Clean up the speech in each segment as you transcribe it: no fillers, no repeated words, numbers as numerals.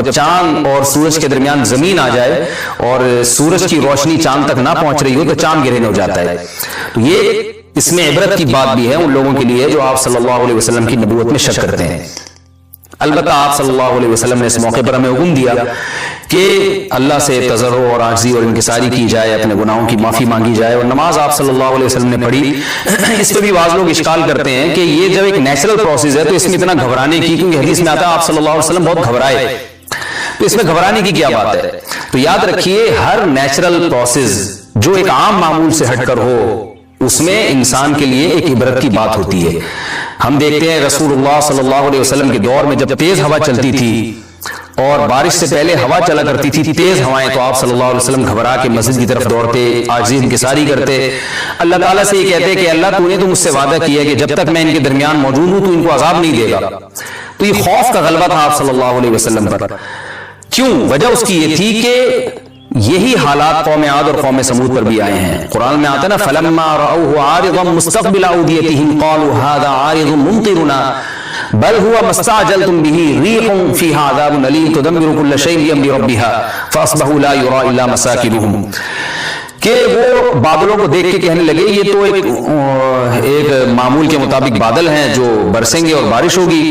جب چاند اور سورج کے درمیان زمین آ جائے اور سورج کی روشنی چاند تک نہ پہنچ رہی ہو تو چاند گرہن ہو جاتا ہے. تو یہ اس میں عبرت کی بات بھی ہے ان لوگوں کے لیے جو آپ صلی اللہ علیہ وسلم کی نبوت میں شک کرتے ہیں. البتہ آپ صلی اللہ علیہ وسلم نے اس موقع پر ہمیں حکم دیا کہ اللہ سے تضرع اور عاجزی اور انکساری کی جائے, اپنے گناہوں کی معافی مانگی جائے, اور نماز آپ صلی اللہ علیہ وسلم نے پڑھی. اس پہ بھی بعض لوگ اشکال کرتے ہیں کہ یہ جب ایک نیچرل پروسیس ہے تو اس میں اتنا گھبرانے کی, کیونکہ حدیث میں آتا ہے آپ صلی اللہ علیہ وسلم بہت گھبرائے, تو اس میں گھبرانے کی کیا بات ہے. تو یاد رکھیے ہر نیچرل پروسیس جو ایک عام معمول سے ہٹ کر ہو اس میں انسان کے لیے ایک عبرت کی بات ہوتی ہے. ہم دیکھتے ہیں رسول اللہ صلی اللہ علیہ وسلم کے دور میں جب تیز ہوا چلتی تھی اور بارش سے پہلے ہوا چلا کرتی تھی تیز ہوائیں, تو آپ صلی اللہ علیہ وسلم گھبرا کے مسجد کی طرف دوڑتے, عاجزی انکساری کرتے, اللہ تعالیٰ سے یہ کہتے کہ اللہ تو نے تو مجھ سے وعدہ کیا کہ جب تک میں ان کے درمیان موجود ہوں تو ان کو عذاب نہیں دے گا. تو یہ خوف کا غلبہ تھا آپ صلی اللہ علیہ وسلم پر. کیوں؟ وجہ اس کی یہ تھی کہ یہی حالات قوم عاد اور قوم سمود پر بھی آئے ہیں. قرآن میں آتا ہے نا فلما رأوه عارضا مستقبل اوديتهم قالوا هذا عارض ممطرنا بل هو ما استعجلتم به ريح فيها عذاب أليم تدمر كل شيء بأمر ربها فأصبحوا لا يرى إلا مساكنهم. کہ وہ بادلوں کو دیکھ کے کہنے لگے یہ تو ایک معمول کے مطابق بادل ہیں جو برسیں گے اور بارش ہوگی.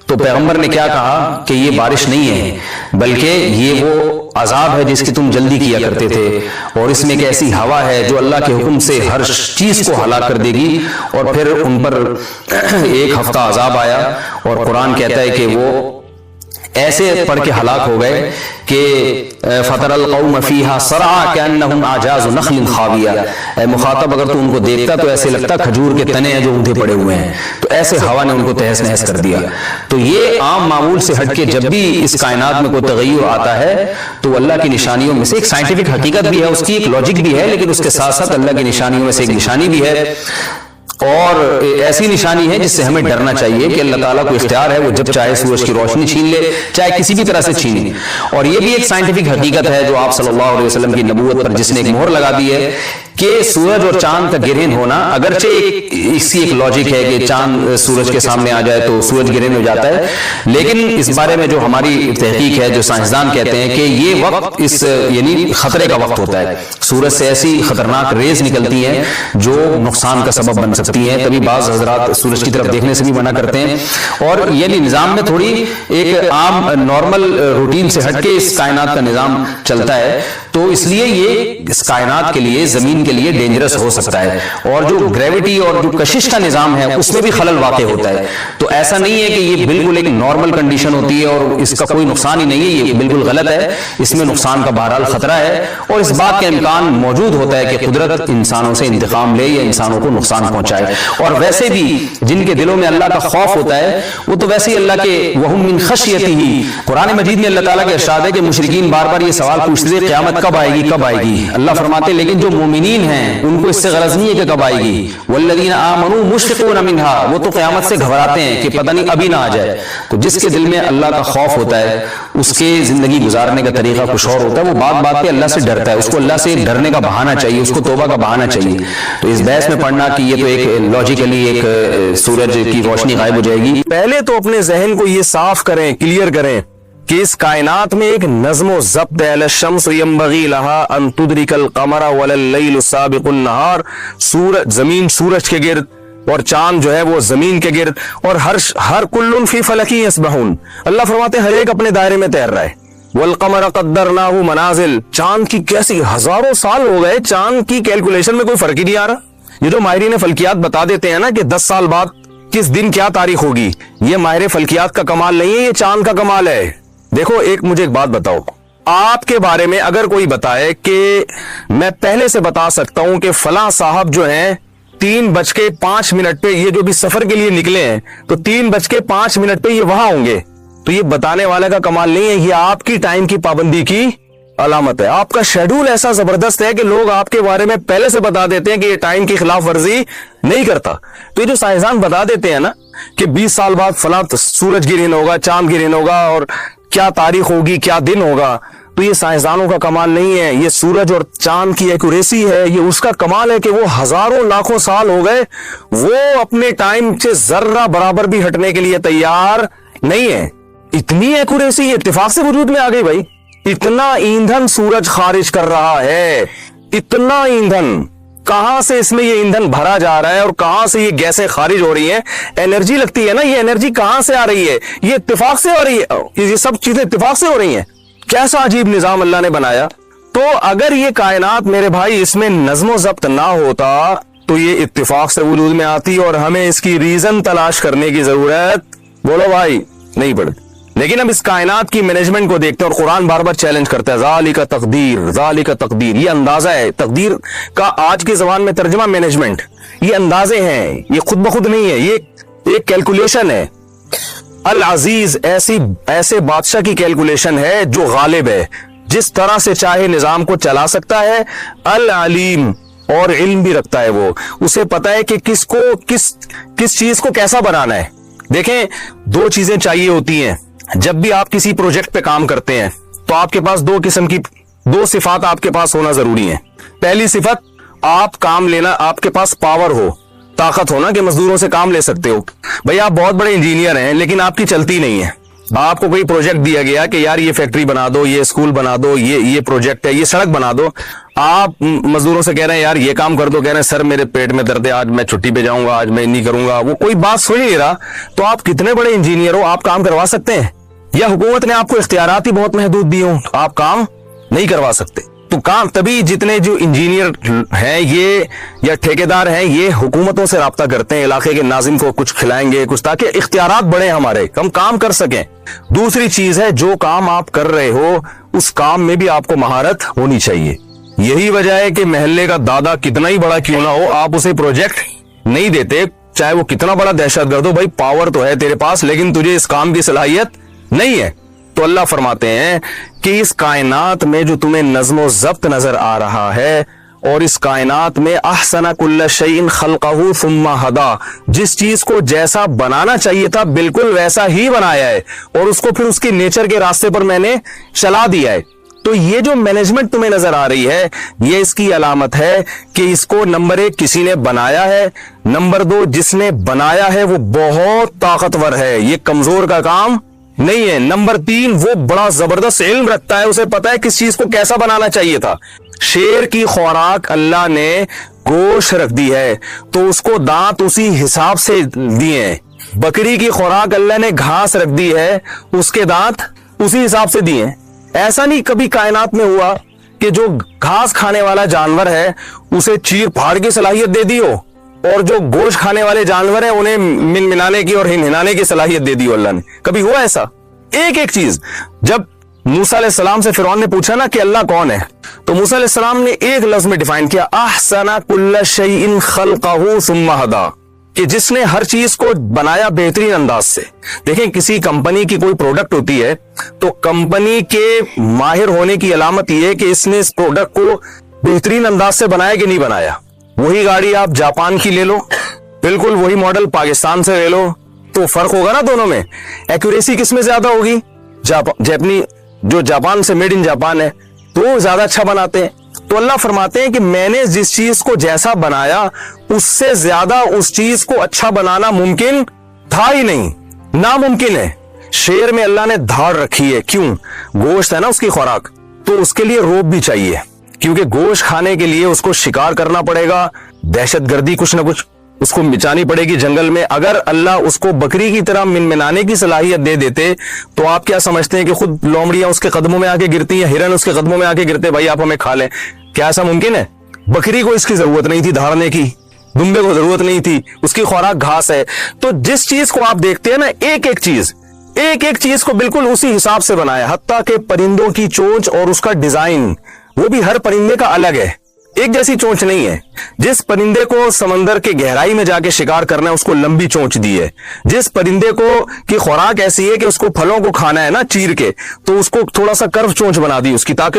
تو پیغمبر نے کیا کہا کہ یہ بارش نہیں ہے بلکہ یہ وہ عذاب ہے جس کی تم جلدی کیا کرتے تھے, اور اس میں ایک ایسی ہوا ہے جو اللہ کے حکم سے ہر چیز کو ہلاک کر دے گی. اور پھر ان پر ایک ہفتہ عذاب آیا اور قرآن کہتا ہے کہ وہ ایسے پڑھ کے ہلاک ہو گئے کہ فَتَرَى الْقَوْمَ فِيهَا صَرْعَىٰ كَأَنَّهُمْ أَعْجَازُ نَخْلٍ خَاوِيَةٍ. اے مخاطب اگر تو ان کو دیکھتا تو ایسے لگتا کھجور کے تنے ہیں جو اونھے پڑے ہوئے ہیں. تو ایسے ہوا نے ان کو تہس نہس کر دیا. تو یہ عام معمول سے ہٹ کے جب بھی اس کائنات میں کوئی تغیر آتا ہے تو اللہ کی نشانیوں میں سے ایک سائنٹیفک حقیقت بھی ہے, اس کی ایک لاجک بھی ہے, لیکن اس کے ساتھ ساتھ اللہ کی نشانیوں میں سے ایک نشانی بھی ہے, اور ایسی نشانی ہے جس سے ہمیں ڈرنا چاہیے کہ اللہ تعالیٰ کو اختیار ہے وہ جب چاہے سورج کی روشنی چھین لے, چاہے کسی بھی طرح سے چھین لے. اور یہ بھی ایک سائنٹیفک حقیقت ہے جو آپ صلی اللہ علیہ وسلم کی نبوت پر جس نے ایک مہر لگا دی ہے کہ سورج اور چاند کا گرہن ہونا, اگرچہ اس کی ایک لاجک ہے کہ چاند سورج کے سامنے آ جائے تو سورج گرہن ہو جاتا ہے, لیکن اس بارے میں جو ہماری تحقیق ہے, جو سائنسدان کہتے ہیں کہ یہ وقت اس یعنی خطرے کا وقت ہوتا ہے. سورج سے ایسی خطرناک ریز نکلتی ہیں جو نقصان کا سبب بن سکتی ہیں, تبھی بعض حضرات سورج کی طرف دیکھنے سے بھی منع کرتے ہیں. اور یعنی نظام میں تھوڑی ایک عام نارمل روٹین سے ہٹ کے اس کائنات کا نظام چلتا ہے, تو اس لیے یہ اس کائنات کے لیے, زمین کے لیے ڈینجرس ہو سکتا ہے. اور جو گریوٹی اور جو کشش کا نظام ہے اس میں بھی خلل واقع ہوتا ہے. تو ایسا نہیں ہے کہ یہ بالکل ایک نارمل کنڈیشن ہوتی ہے اور اس کا کوئی نقصان ہی نہیں ہے, یہ بالکل غلط ہے. اس میں نقصان کا بہرحال خطرہ ہے, اور اس بات کا امکان موجود ہوتا ہے کہ قدرت انسانوں سے انتقام لے یا انسانوں کو نقصان پہنچائے. اور ویسے بھی جن کے دلوں میں اللہ کا خوف ہوتا ہے وہ تو ویسے ہی اللہ کے وَهُم مِّن خَشْيَتِهِ, قرآن مجید میں اللہ تعالیٰ کا ارشاد ہے کہ مشرکین بار بار یہ سوال پوچھتے تھے قیامت کب آئے گی کب آئے گی. اللہ فرماتے لیکن جو مومنین ہیں ان کو اس سے غرض نہیں ہے کہ کب آئے گی. وَالَّذِينَ آمَنُوا مُشْفِقُونَ مِنْهَا, وہ تو قیامت سے گھبراتے ہیں کہ پتہ نہیں ابھی نہ آ جائے. تو جس کے دل میں اللہ کا خوف ہوتا ہے اس کے زندگی گزارنے کا طریقہ کچھ اور ہوتا ہے, وہ بات بات پہ اللہ سے ڈرتا ہے, اس کو اللہ سے ڈرنے کا بہانہ چاہیے, اس کو توبہ کا بہانہ چاہیے. تو اس بحث میں پڑھنا کہ یہ تو ایک لاجیکلی ایک سورج کی روشنی غائب ہو جائے گی, پہلے تو اپنے ذہن کو یہ صاف کریں, کلیئر کریں کہ اس کائنات میں ایک نظم و ضبط ہے. الشمس ينبغي لها ان تدرك القمر ولا الليل سابق النهار. سورج, زمین سورج کے گرد اور چاند جو ہے وہ زمین کے گرد, اور ہر کل فی فلک یسبحون. اللہ فرماتے ہیں ہر ایک اپنے دائرے میں تیر رہا ہے. والقمر قدرناه منازل, چاند کی کیسی ہزاروں سال ہو گئے, چاند کی کیلکولیشن میں کوئی فرق ہی نہیں آ رہا. یہ جو ماہرین فلکیات بتا دیتے ہیں نا کہ 10 سال بعد کس دن کیا تاریخ ہوگی, یہ ماہر فلکیات کا کمال نہیں ہے, یہ چاند کا کمال ہے. دیکھو مجھے ایک بات بتاؤ, آپ کے بارے میں اگر کوئی بتائے کہ میں پہلے سے بتا سکتا ہوں کہ فلاں صاحب جو ہیں 3:05 پہ یہ جو بھی سفر کے لیے نکلے ہیں تو 3:05 پہ یہ وہاں ہوں گے, تو یہ بتانے والے کا کمال نہیں ہے, یہ آپ کی ٹائم کی پابندی کی علامت ہے. آپ کا شیڈول ایسا زبردست ہے کہ لوگ آپ کے بارے میں پہلے سے بتا دیتے ہیں کہ یہ ٹائم کی خلاف ورزی نہیں کرتا. تو یہ جو سائنسدان بتا دیتے ہیں نا کہ 20 سال بعد فلاں سورج گرہن ہوگا, چاند گرہن ہوگا, اور کیا تاریخ ہوگی, کیا دن ہوگا, تو یہ سائنسدانوں کا کمال نہیں ہے, یہ سورج اور چاند کی ایکوریسی ہے. یہ اس کا کمال ہے کہ وہ ہزاروں لاکھوں سال ہو گئے, وہ اپنے ٹائم سے ذرہ برابر بھی ہٹنے کے لیے تیار نہیں ہے. इतनी एक्यूरेसी इत्तेफाक से वजूद में आ गई भाई। इतना ईंधन सूरज खारिज कर रहा है, इतना ईंधन, कहां से इसमें ये ईंधन भरा जा रहा है और कहां से ये गैसें खारिज हो रही हैं। एनर्जी लगती है ना, ये एनर्जी कहां से आ रही है? ये इत्तेफाक से हो रही है, ये सब चीजें इत्तेफाक से हो रही हैं। कैसा अजीब निजाम अल्लाह ने बनाया। तो अगर ये कायनात मेरे भाई इसमें नज़्म ज़ब्त ना होता तो ये इत्तेफाक से वजूद में आती और हमें इसकी रीजन तलाश करने की जरूरत, बोलो भाई, नहीं पड़ती। लेकिन अब इस कायनात की मैनेजमेंट को देखते हैं और कुरान बार बार चैलेंज करता है, ज़ालिका तकदीर, ज़ालिका तकदीर। ये अंदाजा है तकदीर का, आज की जबान में तर्जुमा मैनेजमेंट। ये अंदाजे हैं, ये खुद ब खुद नहीं है, ये एक कैलकुलेशन है। अल अजीज ऐसे बादशाह की कैलकुलेशन है जो गालिब है, जिस तरह से चाहे निजाम को चला सकता है। अल अलीम, और इल्म भी रखता है वो, उसे पता है कि किसको किस चीज को कैसा बनाना है। देखें, दो चीजें चाहिए होती हैं जब भी आप किसी प्रोजेक्ट पे काम करते हैं, तो आपके पास दो किस्म की दो सिफात आपके पास होना जरूरी है। पहली सिफत, आप काम लेना, आपके पास पावर हो, ताकत हो ना कि मजदूरों से काम ले सकते हो। भाई आप बहुत बड़े इंजीनियर हैं लेकिन आपकी चलती नहीं है। आपको कोई प्रोजेक्ट दिया गया कि यार ये फैक्ट्री बना दो, ये स्कूल बना दो, ये प्रोजेक्ट है, ये सड़क बना दो। आप मजदूरों से कह रहे हैं यार ये काम कर दो, कह रहे हैं सर मेरे पेट में दर्द है, आज मैं छुट्टी पे जाऊंगा, आज मैं नहीं करूंगा। वो कोई बात सुन ही नहीं रहा। तो आप कितने बड़े इंजीनियर हो, आप काम करवा सकते हैं? या हुकूमत ने आपको इख्तियारात ही बहुत महदूद दिए हो, आप काम नहीं करवा सकते? तो काम तभी जितने जो इंजीनियर हैं ये या ठेकेदार हैं ये हुकूमतों से राब्ता करते हैं, इलाके के नाजिम को कुछ खिलाएंगे कुछ, ताकि इख्तियारात बढ़े हमारे, हम काम कर सकें। दूसरी चीज है, जो काम आप कर रहे हो उस काम में भी आपको महारत होनी चाहिए। यही वजह है कि महल्ले का दादा कितना ही बड़ा क्यों ना हो, आप उसे प्रोजेक्ट नहीं देते, चाहे वो कितना बड़ा दहशतगर्द हो। भाई पावर तो है तेरे पास लेकिन तुझे इस काम की सलाहियत नहीं है। तो अल्लाह फरमाते हैं कि इस कायनात में जो तुम्हें नज़्म ज़ब्त नजर आ रहा है, और इस कायनात में अहसना कुल्ल शैइन खल्क़हू सुम्मा हदा, जिस चीज को जैसा बनाना चाहिए था बिल्कुल वैसा ही बनाया है और उसको फिर उसकी नेचर के रास्ते पर मैंने चला दिया है। तो ये जो मैनेजमेंट तुम्हें नजर आ रही है, ये इसकी अलामत है कि इसको नंबर 1 किसी ने बनाया है, नंबर 2 जिसने बनाया है वो बहुत ताकतवर है, ये कमजोर का काम नहीं है, नंबर 3 वो बड़ा जबरदस्त इल्म रखता है, उसे पता है किस चीज को कैसा बनाना चाहिए था। शेर की खुराक अल्लाह ने गोश्त रख दी है तो उसको दांत उसी हिसाब से दिए हैं। बकरी की खुराक अल्लाह ने घास रख दी है, उसके दांत उसी हिसाब से दिए हैं। ऐसा नहीं कभी कायनात में हुआ कि जो घास खाने वाला जानवर है उसे चीर फाड़ की सलाहियत दे दी हो, और जो गोश्त खाने वाले जानवर हैं उन्हें मिनमिनाने की और हिनहिनाने की सलाहियत दे दी हो अल्लाह ने। कभी हुआ ऐसा? एक एक चीज, जब मूसा अलैहिस्सलाम से फिरौन ने पूछा ना कि अल्लाह कौन है, तो मूसा अलैहिस्सलाम ने एक लफ्ज में डिफाइन किया, अहसना कुल्ल शैइन खल्क़हू सुम्मा हदा, कि जिसने हर चीज को बनाया बेहतरीन अंदाज से। देखें, किसी कंपनी की कोई प्रोडक्ट होती है तो कंपनी के माहिर होने की अलामत यह है कि इसने इस प्रोडक्ट को बेहतरीन अंदाज से बनाया कि नहीं बनाया। वही गाड़ी आप जापान की ले लो, बिल्कुल वही मॉडल पाकिस्तान से ले लो, तो फर्क होगा ना दोनों में। एक्यूरेसी किस में ज्यादा होगी? जापानी जो जापान से मेड इन जापान है तो ज्यादा अच्छा बनाते हैं। तो अल्लाह फरमाते हैं कि मैंने जिस चीज को जैसा बनाया उससे ज्यादा उस चीज को अच्छा बनाना मुमकिन था ही नहीं, नामुमकिन है। शेर में अल्लाह ने धार रखी है, क्यों? गोश्त है ना उसकी खुराक, तो उसके लिए रोब भी चाहिए, क्योंकि गोश्त खाने के लिए उसको शिकार करना पड़ेगा, दहशतगर्दी कुछ ना कुछ उसको मिटानी पड़ेगी जंगल में। अगर अल्लाह उसको बकरी की तरह मिनमिनाने की सलाहियत दे देते तो आप क्या समझते हैं कि खुद लोमड़ियां उसके कदमों में आके गिरती हैं, हिरन उसके कदमों में आके गिरते, भाई आप हमें खा लें? क्या ऐसा मुमकिन है? बकरी को इसकी जरूरत नहीं थी धारने की, दुम्बे को जरूरत नहीं थी, उसकी खुराक घास है। तो जिस चीज को आप देखते हैं ना, एक एक चीज को बिल्कुल उसी हिसाब से बनाया, हत्ता के परिंदों की चोंच और उसका डिजाइन, वो भी हर परिंदे का अलग है, एक जैसी चोंच नहीं है। जिस परिंदे को समंदर के गहराई में जाके शिकार करना है उसको लंबी चोंच दी है। जिस परिंदे को की खुराक ऐसी है कि उसको फलों को खाना है ना चीर के, तो उसको थोड़ा सा कर्व चोंच बना दी उसकी, ताकि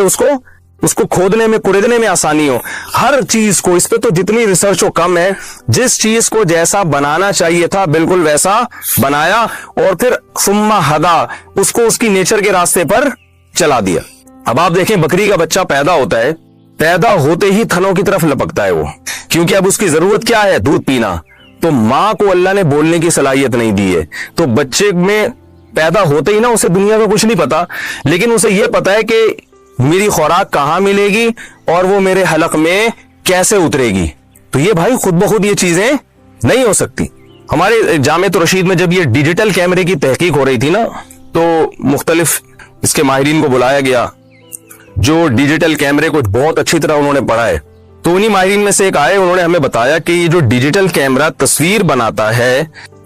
उसको खोदने में कुरेदने में आसानी हो। हर चीज को, इस पे तो जितनी रिसर्च हो कम है, जिस चीज को जैसा बनाना चाहिए था बिल्कुल वैसा बनाया, और फिर सुम्मा हदा, उसको उसकी नेचर के रास्ते पर चला दिया। अब आप देखें, बकरी का बच्चा पैदा होता है, पैदा होते ही थनों की तरफ लपकता है वो, क्योंकि अब उसकी जरूरत क्या है? दूध पीना। तो मां को अल्लाह ने बोलने की सलाहियत नहीं दी है, तो बच्चे में पैदा होते ही ना उसे दुनिया का कुछ नहीं पता, लेकिन उसे ये पता है कि मेरी खुराक कहाँ मिलेगी और वो मेरे हलक में कैसे उतरेगी। तो ये भाई खुद ब खुद ये चीजें नहीं हो सकती। हमारे जामियत रशीद में जब ये डिजिटल कैमरे की तहकीक हो रही थी ना, तो मुख्तलिफ इसके माहिरीन को बुलाया गया जो डिजिटल कैमरे को बहुत अच्छी तरह उन्होंने पढ़ा है। तो उन्हीं माहिरीन में से एक आए, उन्होंने हमें बताया कि ये जो डिजिटल कैमरा तस्वीर बनाता है,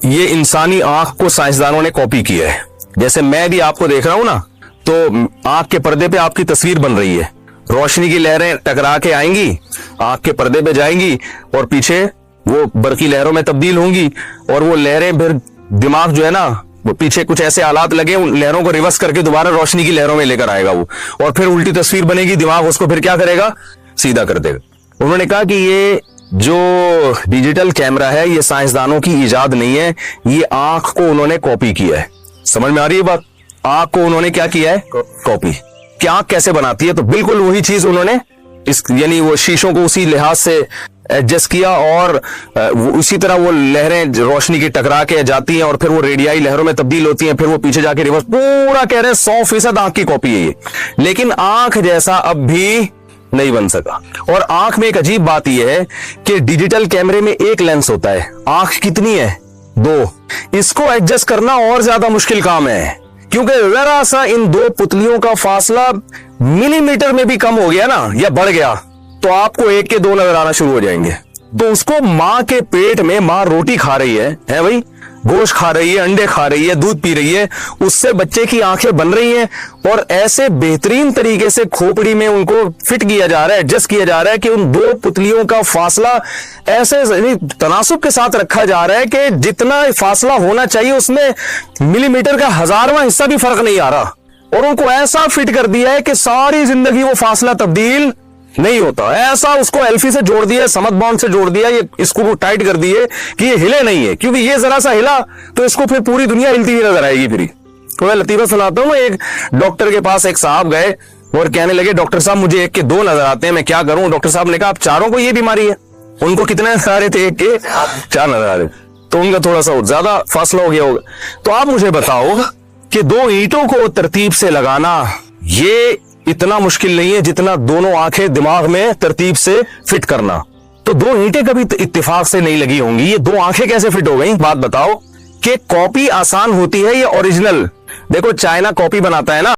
ये इंसानी आंख को साइंसदानों ने कॉपी किया है। जैसे मैं भी आपको देख रहा हूं ना, तो आंख के पर्दे पे आपकी तस्वीर बन रही है, रोशनी की लहरें टकरा के आएंगी, आंख के पर्दे पे जाएंगी और पीछे वो बरकी लहरों में तब्दील होंगी, और वो लहरें फिर दिमाग जो है ना, वो पीछे कुछ ऐसे आलात लगे, उन लहरों को रिवर्स करके दोबारा रोशनी की लहरों में लेकर आएगा वो, और फिर उल्टी तस्वीर बनेगी, दिमाग उसको फिर क्या करेगा, सीधा कर देगा। उन्होंने कहा कि ये जो डिजिटल कैमरा है ये साइंसदानों की इजाद नहीं है, ये आंख को उन्होंने कॉपी किया है। समझ में आ रही है बात? आंख को उन्होंने क्या किया है, कॉपी। कि आंख कैसे बनाती है, तो बिल्कुल वही चीज उन्होंने यानी वो शीशों को उसी लिहाज से एडजस्ट किया, और उसी तरह वो लहरें रोशनी की टकरा के जाती हैं और फिर वो रेडियाई लहरों में तब्दील होती हैं, फिर वो पीछे जाके रिवर्स, पूरा कह रहे हैं 100% आंख की कॉपी है ये। लेकिन आंख जैसा अब भी नहीं बन सका। और आंख में एक अजीब बात यह है कि डिजिटल कैमरे में एक लेंस होता है, आंख कितनी है, 2। इसको एडजस्ट करना और ज्यादा मुश्किल काम है, क्योंकि जरा सा इन दो पुतलियों का फासला मिलीमीटर में भी कम हो गया ना, या बढ़ गया, तो आपको एक के दो नजर आना शुरू हो जाएंगे। तो उसको माँ के पेट में, माँ रोटी खा रही है भाई, गोश्त खा रही है, अंडे खा रही है, दूध पी रही है, उससे बच्चे की आंखें बन रही हैं, और ऐसे बेहतरीन तरीके से खोपड़ी में उनको फिट किया जा रहा है, एडजस्ट किया जा रहा है कि उन दो पुतलियों का फासला ऐसे तनासुब के साथ रखा जा रहा है कि जितना फासला होना चाहिए उसमें मिलीमीटर का 1000वां हिस्सा भी फर्क नहीं आ रहा, और उनको ऐसा फिट कर दिया है कि सारी जिंदगी वो फासला तब्दील नहीं होता। ऐसा उसको एल्फी से जोड़ दिया, समत बॉन्ड से जोड़ दिया, ये स्क्रू टाइट कर दिए कि ये हिले नहीं है, क्योंकि ये जरा सा हिला तो इसको फिर पूरी दुनिया हिलती हुई नजर आएगी। फिर तो मैं लतीफा सुनाता हूँ, एक डॉक्टर के पास एक साहब गए और कहने लगे, डॉक्टर साहब मुझे एक के दो नजर आते हैं, मैं क्या करूं? डॉक्टर साहब ने कहा, आप चारों को ये बीमारी है? उनको कितने नजर आ रहे थे? एक के 4 नजर आ रहे, तो उनका थोड़ा सा ज्यादा फासला हो गया होगा। तो आप मुझे बताओ कि 2 ईंटों को तरतीब से लगाना ये इतना मुश्किल नहीं है जितना दोनों आंखें दिमाग में तरतीब से फिट करना। तो 2 ईंटें कभी इत्तेफाक से नहीं लगी होंगी, ये 2 आंखें कैसे फिट हो गई? बात बताओ कि कॉपी आसान होती है या ओरिजिनल? देखो चाइना कॉपी बनाता है ना,